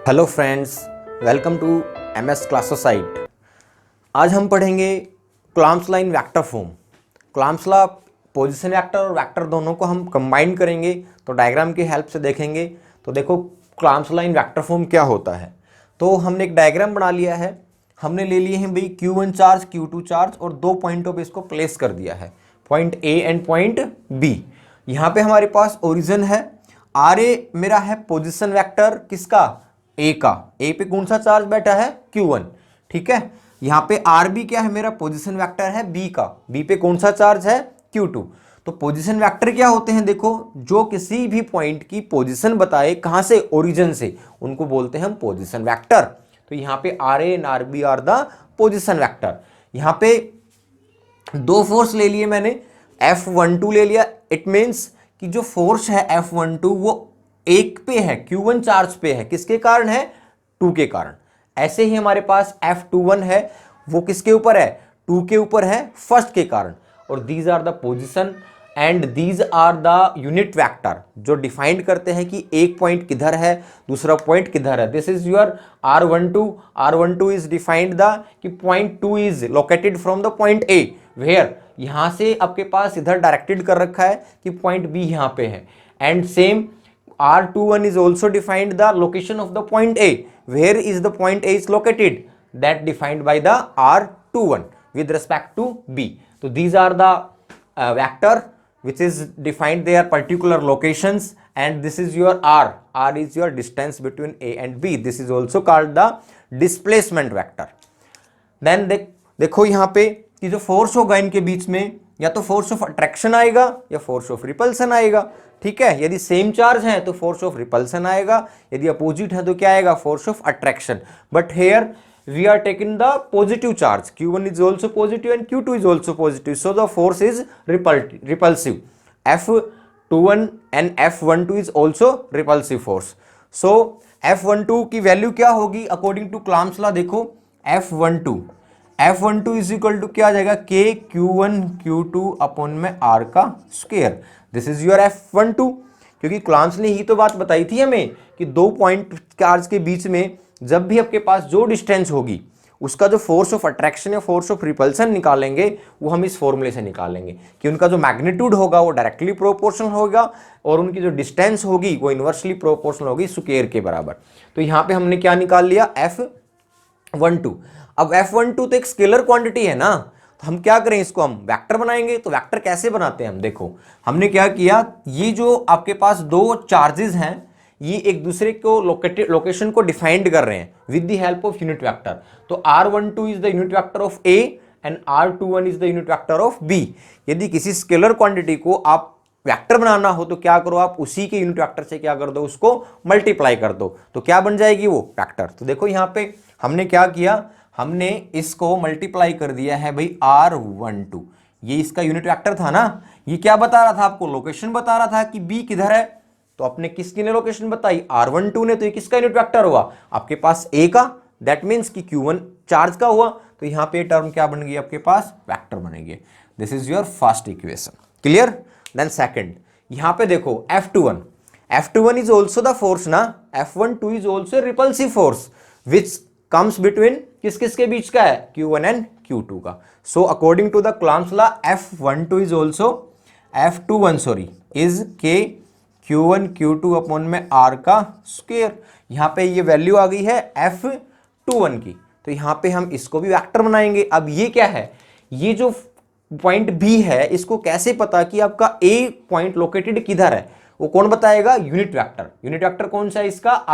Hello friends, welcome to MS क्लासोसाइट। आज हम पढ़ेंगे Coulomb's law in vector form. Coulomb's law position vector और वेक्टर दोनों को हम कंबाइन करेंगे तो डायग्राम की हेल्प से देखेंगे। तो देखो क्लाम्स लाइन वेक्टर फॉर्म क्या होता है। तो हमने एक डायग्राम बना लिया है। हमने ले लिए हैं भाई Q1 चार्ज, Q2 चार्ज और दो पॉइंटों पे इसको प्लेस कर दिया है, point A and point B। यहाँ पे हमारे पास ओरिजिन है, आर ए मेरा है पोजीशन वेक्टर किसका, ए का। ए पे कौन सा चार्ज बैठा है, Q1, ठीक है। यहाँ पे आर बी क्या है, मेरा पोजीशन वेक्टर है बी का, बी पे कौन सा चार्ज है, Q2। तो पोजीशन वेक्टर क्या होते हैं, देखो जो किसी भी पॉइंट की पोजीशन बताए, कहां से, ओरिजिन से, उनको बोलते हैं हम पोजीशन वेक्टर। तो यहाँ पे R A and R B are the position vector. यहाँ पे दो फोर्स ले लिए मैंने, F12 ले लिया। इट मीन्स कि जो फोर्स है F12 वो एक पे है, Q1 चार्ज पे है, किसके कारण है, 2 के कारण। ऐसे ही हमारे पास F21 है, वो किसके ऊपर है, 2 के ऊपर है, फर्स्ट के कारण। और these are the position and these are the unit vector जो डिफाइंड करते हैं कि एक पॉइंट किधर है, दूसरा पॉइंट किधर है। This is your R12 is defined the कि point 2 is located from the point A, where यहां से आपके पास इधर डायरेक्टेड कर रखा है कि पॉइंट B यहां पे है। And same R21 is also defined the location of the point A. Where is the point A is located? That defined by the R21 with respect to B. So these are the vector which is defined their particular locations, and this is your R. R is your distance between A and B. This is also called the displacement vector. Then देखो यहाँ पे कि जो force होगा इनके बीच में, या तो फोर्स ऑफ अट्रैक्शन आएगा या फोर्स ऑफ रिपल्सन आएगा, ठीक है। यदि सेम चार्ज है तो फोर्स ऑफ रिपल्सन आएगा, यदि अपोजिट है तो क्या आएगा, force of attraction. But here we are taking the positive charge, Q1 is also positive and Q2 is also positive, so the force is repulsive. F21 and F12 is also repulsive force. So F12 की value क्या होगी according to क्लाम्स law, देखो F12 is equal to क्या आ जाएगा, K Q1 Q2 upon में R का square. This is your F12, क्योंकि क्लाम्स ने ही तो बात बताई थी हमें कि दो पॉइंट चार्ज के बीच में जब भी आपके पास जो डिस्टेंस होगी उसका जो फोर्स ऑफ अट्रैक्शन या फोर्स ऑफ रिपल्सन निकालेंगे वो हम इस फॉर्मूले से निकालेंगे कि उनका जो मैग्नीट्यूड होगा वो डायरेक्टली प्रोपोर्शनल होगा और उनकी जो डिस्टेंस होगी वो इनवर्सली प्रोपोर्शनल होगी स्क्वायर के बराबर। तो यहाँ पे हमने क्या निकाल लिया, F12। अब F12 तो एक स्केलर क्वांटिटी है ना, तो हम क्या करें, इसको हम वेक्टर बनाएंगे। तो वेक्टर कैसे बनाते हैं हम, देखो हमने क्या किया, ये जो आपके पास दो चार्जेस हैं ये एक दूसरे को लोकेशन को डिफाइंड कर रहे हैं with the help of unit vector. तो R12 is the unit vector of A and R21 is the unit vector of B। यदि किसी स्केलर क्वांटिटी को आप वेक्टर बनाना हो तो क्या करो, आप उसी के यूनिट वेक्टर से क्या कर दो, उसको मल्टीप्लाई कर दो, तो क्या बन जाएगी वो वेक्टर। तो देखो यहाँ पे हमने क्या किया, हमने इसको मल्टीप्लाई कर दिया है भाई R12, ये इसका यूनिट वेक्टर था ना, ये क्या बता रहा था आपको, लोकेशन बता रहा था कि B किधर है। तो अपने किसकी ने लोकेशन बताई, R12 ने, तो ये किसका यूनिट वेक्टर हुआ, आपके पास A का, दैट मीन्स कि Q1 चार्ज का हुआ। तो यहाँ पे टर्म क्या बन गई, आपके पास वेक्टर बनेगी। This is your first equation, clear. Then second, यहाँ पे देखो F21 is also the force ना, F12 is also repulsive force which comes between किस किस के बीच का है, Q1 एंड Q2 का। So according to the Coulomb's law F12 is also F21 is K Q1 Q2 upon में R का square. यहाँ पे ये वैल्यू आ गई है F21 की, तो यहाँ पे हम इसको भी वेक्टर बनाएंगे। अब ये क्या है, ये जो पॉइंट B है इसको कैसे पता कि आपका A पॉइंट लोकेटेड किधर है, वो कौन बताएगा, यूनिट वेक्टर। यूनिट वेक्टर कौन सा है इसका,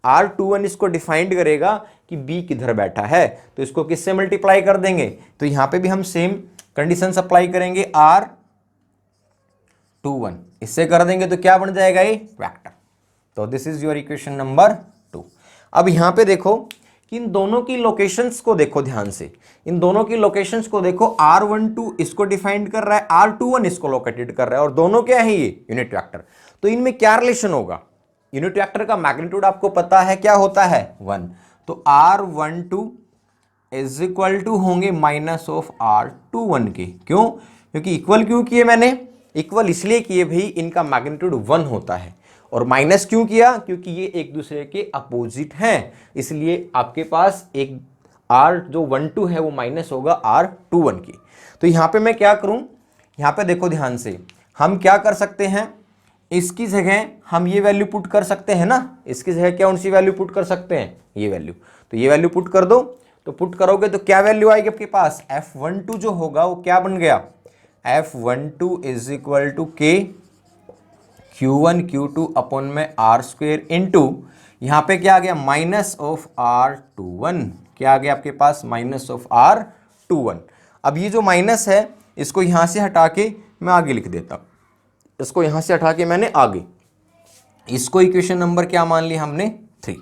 R21 इसको डिफाइंड करेगा कि B किधर बैठा है। तो इसको किससे मल्टीप्लाई कर देंगे, तो यहाँ पे भी हम सेम कंडीशन अप्लाई करेंगे, R21 इससे कर देंगे तो क्या बन जाएगा, ये वेक्टर। तो this is your equation number 2। अब यहाँ पे देखो कि इन दोनों की लोकेशंस को देखो ध्यान से, इन दोनों की लोकेशंस को देखो, R12 इसको डिफाइंड कर रहा है, R21 इसको लोकेटेड कर रहा है, और दोनों क्या है, ये यूनिट वेक्टर। तो इनमें क्या रिलेशन होगा, यूनिट वेक्टर का मैग्नीट्यूड आपको पता है क्या होता है, 1। तो R12 इज इक्वल टू होंगे माइनस ऑफ R21 के, क्यों, क्योंकि इक्वल क्यों किए मैंने, इक्वल इसलिए किए भाई इनका मैग्नीट्यूड 1 होता है और माइनस क्यों किया, क्योंकि ये एक दूसरे के अपोजिट हैं, इसलिए आपके पास एक R जो 1 2 है वो माइनस होगा R21 की। तो यहाँ पे मैं क्या करूँ, यहाँ पे देखो ध्यान से, हम क्या कर सकते हैं, इसकी जगह हम ये वैल्यू पुट कर सकते हैं ना, इसकी जगह कौन सी वैल्यू पुट कर सकते हैं, ये वैल्यू। तो ये वैल्यू पुट कर दो, तो पुट करोगे तो क्या वैल्यू आएगी आपके पास, F12 जो होगा वो क्या बन गया, F12 इज इक्वल टू के Q1 Q2 अपॉन में R स्क्वेयर इंटू यहाँ पे क्या आ गया माइनस ऑफ R21, क्या आ गया आपके पास माइनस ऑफ R21। अब ये जो माइनस है इसको यहाँ से हटा के मैं आगे लिख देता हूँ, इसको यहाँ से हटा के मैंने आगे, इसको इक्वेशन नंबर क्या मान लिया हमने 3।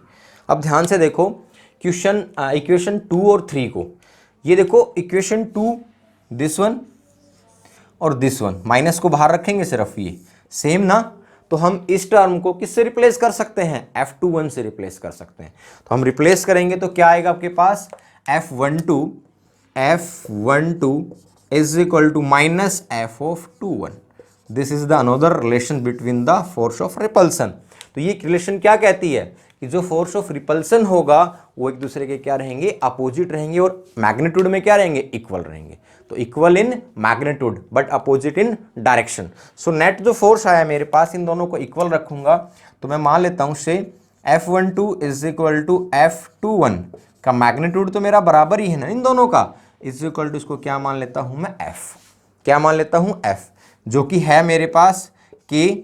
अब ध्यान से देखो इक्वेशन 2 और 3 को, ये देखो इक्वेशन 2 दिस वन और दिस वन, माइनस को बाहर रखेंगे सिर्फ ये सेम ना, तो हम इस टर्म को किससे रिप्लेस कर सकते हैं, F21 से रिप्लेस कर सकते हैं। तो हम रिप्लेस करेंगे तो क्या आएगा आपके पास, F12 is equal to minus F21। This is the another relation between the force of repulsion. तो ये रिलेशन क्या कहती है कि जो फोर्स ऑफ रिपल्सन होगा वो एक दूसरे के क्या रहेंगे, अपोजिट रहेंगे, और मैग्नीट्यूड में क्या रहेंगे, इक्वल रहेंगे। तो equal in magnitude but opposite in direction. So net जो फोर्स आया मेरे पास, इन दोनों को इक्वल रखूंगा तो मैं मान लेता हूं से F12 is equal to F21 का मैग्नीट्यूड तो मेरा बराबर ही है ना इन दोनों का, इज इक्वल टू इसको क्या मान लेता हूं मैं F, क्या मान लेता हूं F, जो कि है मेरे पास K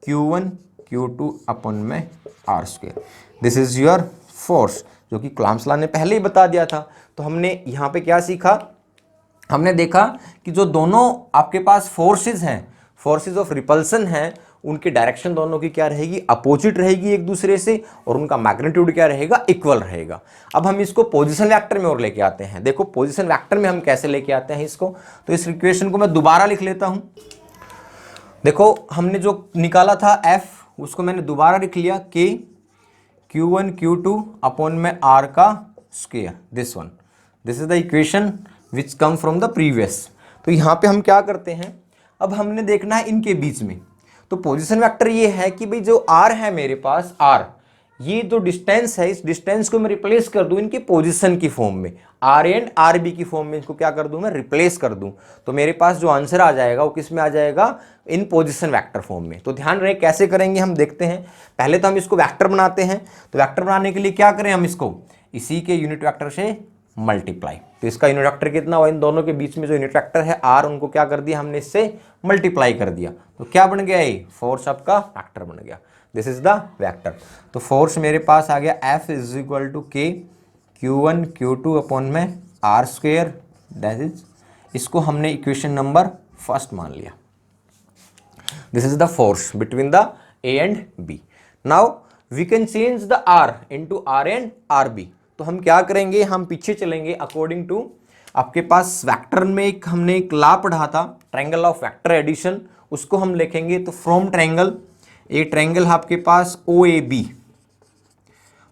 Q1 Q2 अपॉन में R square. This is your force, जो कि कूलम्ब्स लॉ ने पहले ही बता दिया था। तो हमने यहाँ पे क्या सीखा, हमने देखा कि जो दोनों आपके पास फोर्सेस हैं, फोर्सेस ऑफ रिपल्सन हैं, उनकी डायरेक्शन दोनों की क्या रहेगी, अपोजिट रहेगी एक दूसरे से, और उनका मैग्नीट्यूड क्या रहेगा, इक्वल रहेगा। अब हम इसको पोजीशन वेक्टर में और लेके आते हैं। देखो पोजीशन वेक्टर में हम कैसे लेके आते हैं इसको, तो इस इक्वेशन को मैं दोबारा लिख लेता हूं। देखो हमने जो निकाला था F, उसको मैंने दोबारा लिख लिया K Q1 Q2 अपॉन में R का square, this one, this is the equation which come from the previous. तो यहाँ पे हम क्या करते हैं, अब हमने देखना है इनके बीच में। तो पोजीशन वेक्टर ये है कि भाई जो R है मेरे पास, R ये जो डिस्टेंस है, इस डिस्टेंस को मैं रिप्लेस कर दूं इनके पोजीशन की फॉर्म में, आर एंड आर बी की फॉर्म में इसको क्या कर दूं मैं, रिप्लेस कर दूं। तो मेरे पास जो आंसर आ जाएगा वो किस में आ जाएगा, इन पोजीशन वेक्टर फॉर्म में। तो ध्यान रहे कैसे करेंगे हम देखते हैं। पहले तो हम इसको वेक्टर बनाते हैं, तो वेक्टर बनाने के लिए क्या करें, हम इसको इसी के यूनिट वेक्टर से मल्टीप्लाई। तो इसका यूनिट वेक्टर कितना हुआ, इन दोनों के बीच में जो यूनिट वेक्टर है आर, उनको क्या कर दिया हमने, इससे मल्टीप्लाई कर दिया। तो क्या बन गया, ये फोर्स आपका वेक्टर बन गया। This is the vector. तो फोर्स मेरे पास आ गया F is equal to K Q1 Q2 upon में R स्क्वेयर, दैट इज, इसको हमने इक्वेशन नंबर फर्स्ट मान लिया। This is the force between the A and B। Now we can change the R into R and RB। तो हम क्या करेंगे, हम पीछे चलेंगे अकॉर्डिंग टू आपके पास वेक्टर में एक हमने एक लॉ पढ़ा था, ट्रायंगल ऑफ वेक्टर एडिशन, उसको हम लिखेंगे। तो फ्रॉम ट्रायंगल, एक ट्रायंगल आपके पास OAB,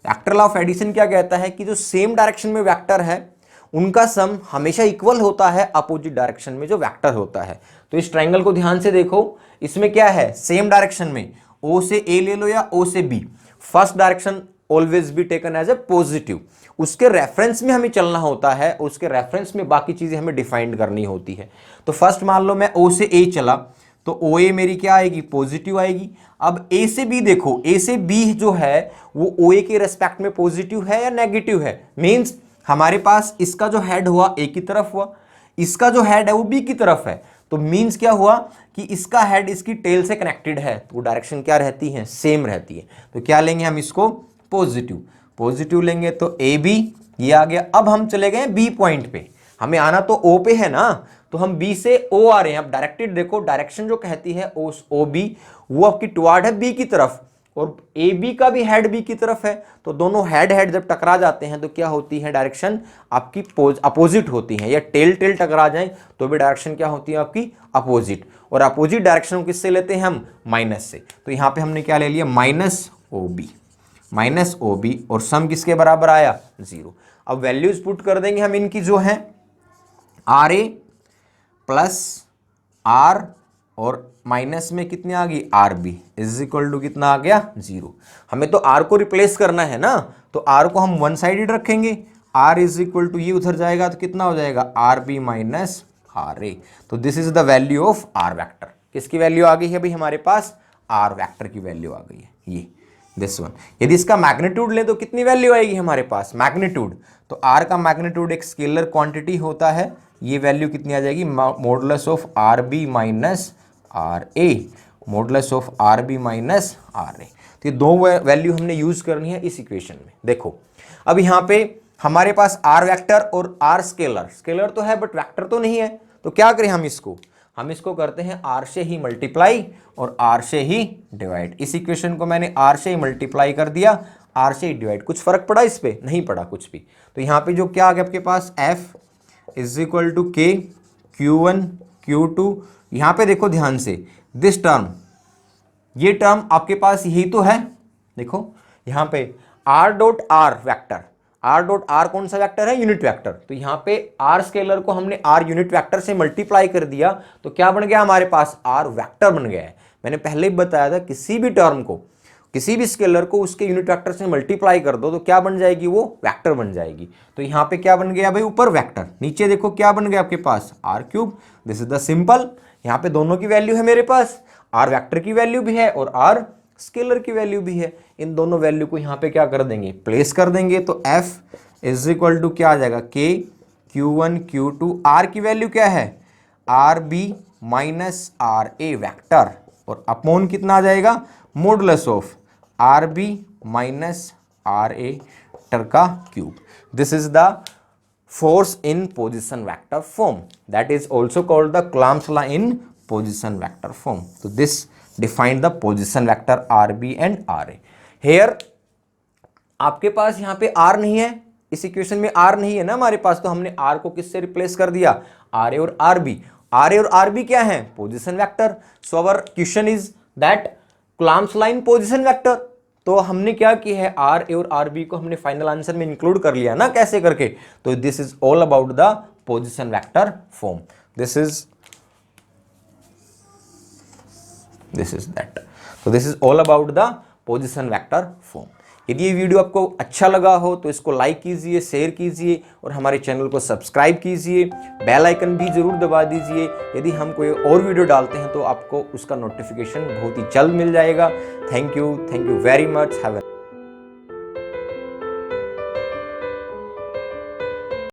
vector law of addition क्या कहता है कि जो सेम डायरेक्शन में वेक्टर है उनका सम हमेशा इक्वल होता है अपोजिट डायरेक्शन में जो वेक्टर होता है। तो इस ट्रायंगल को ध्यान से देखो, इसमें क्या है, सेम डायरेक्शन में O से A ले लो या O से B, first direction always be taken as a positive, उसके रेफरेंस में हमें चलना होता है, उसके रेफरेंस में बाकी चीजें हमें डिफाइंड करनी होती है। तो फर्स्ट मान लो मैं O से A चला, तो OA मेरी क्या आएगी, पॉजिटिव आएगी। अब A से B देखो, A से B जो है वो OA के रेस्पेक्ट में पॉजिटिव है या नेगेटिव है, मींस हमारे पास इसका जो हेड हुआ A की तरफ हुआ, इसका जो हेड है वो B की तरफ है। तो मींस क्या हुआ कि इसका हेड इसकी टेल से कनेक्टेड है, तो डायरेक्शन क्या रहती है, सेम रहती है। तो क्या लेंगे हम इसको, पॉजिटिव, पॉजिटिव लेंगे तो AB ये आ गया। अब हम चले गए B पॉइंट पे, हमें आना तो O पे है ना, तो हम B से O आ रहे हैं। अब डायरेक्टेड देखो, डायरेक्शन जो कहती है OB वो आपकी टुवार्ड है B की तरफ, और AB का भी हेड B की तरफ है। तो दोनों हेड हेड जब टकरा जाते हैं तो क्या होती है, डायरेक्शन आपकी अपोजिट होती है, या टेल टेल टकरा जाए तो भी डायरेक्शन क्या होती है आपकी, अपोजिट। और अपोजिट डायरेक्शन किससे लेते हैं हम, माइनस से। तो यहाँ पे हमने क्या ले लिया, माइनस OB, और सम किसके बराबर आया, 0। अब वैल्यूज पुट कर देंगे हम इनकी जो है, RA प्लस R और माइनस में कितनी आ गई R B is equal to कितना आ गया 0। हमें तो आर को रिप्लेस करना है ना, तो आर को हम वन साइडेड रखेंगे, आर इज इक्वल टू ये उधर जाएगा तो कितना हो जाएगा R B minus R A. तो this is the value of R vector. किसकी वैल्यू आ गई है भाई हमारे पास, आर वैक्टर की वैल्यू आ गई है ये दिस वन। यदि इसका मैग्नीट्यूड ले तो कितनी वैल्यू आएगी हमारे पास, मैग्नीट्यूड, तो आर का मैग्नीट्यूड एक स्केलर क्वांटिटी होता है, ये वैल्यू कितनी आ जाएगी modulus of R B minus R A, modulus of R B minus R A. तो ये दो वैल्यू हमने यूज करनी है इस इक्वेशन में। देखो अब यहाँ पे हमारे पास आर वेक्टर और आर स्केलर, स्केलर तो है बट वेक्टर तो नहीं है, तो क्या करें हम इसको करते हैं आर से ही मल्टीप्लाई और आर से ही डिवाइड। इस इक्वेशन को मैंने आर से ही मल्टीप्लाई कर दिया, आर से ही डिवाइड। कुछ फर्क पड़ा इस पे, नहीं पड़ा कुछ भी। तो यहाँ पे जो क्या आ गया आपके पास एफ इज इक्वल टू के Q1 Q2। यहाँ पे देखो ध्यान से दिस टर्म, ये टर्म आपके पास यही तो है। देखो यहाँ पे R dot R vector, R dot are कौन सा वेक्टर है, यूनिट वेक्टर। तो यहाँ पे आर स्केलर को हमने आर यूनिट वेक्टर से मल्टीप्लाई कर दिया, तो क्या बन गया हमारे पास आर वेक्टर बन गया है। मैंने पहले ही बताया था किसी भी टर्म को, किसी भी स्केलर को उसके यूनिट वेक्टर से मल्टीप्लाई कर दो तो क्या बन जाएगी, वो वेक्टर बन जाएगी। तो यहाँ पे क्या बन गया भाई ऊपर वेक्टर, नीचे देखो क्या बन गया आपके पास R cube. This is the simple. यहाँ पे दोनों की वैल्यू है मेरे पास, आर वेक्टर की वैल्यू भी है और आर स्केलर की वैल्यू भी है। इन दोनों वैल्यू को यहाँ पे क्या कर देंगे, प्लेस कर देंगे। तो f इज इक्वल टू क्या आ जाएगा k Q1 Q2। आर की वैल्यू क्या है R B minus R A vector, और अपॉन कितना आ जाएगा modulus of R B minus R A vector का cube. This is the force in position vector form, that is also called the Coulomb's law in position vector form. So this define the position vector RB and RA. Here आपके पास यहाँ पे R नहीं है, इस equation में R नहीं है ना हमारे पास, तो हमने R को किससे रिप्लेस कर दिया, RA और RB। RA और RB क्या है, position vector. So our question is that Coulomb's law in position vector। तो हमने क्या किया है, आर ए और आर बी को हमने फाइनल आंसर में इंक्लूड कर लिया ना, कैसे करके। तो this is all about the position vector form. This is that. तो this is all about the position vector form. यदि ये वीडियो आपको अच्छा लगा हो तो इसको लाइक कीजिए, शेयर कीजिए और हमारे चैनल को सब्सक्राइब कीजिए। बेल आइकन भी जरूर दबा दीजिए। यदि हम कोई और वीडियो डालते हैं तो आपको उसका नोटिफिकेशन बहुत ही जल्द मिल जाएगा। Thank you very much. Have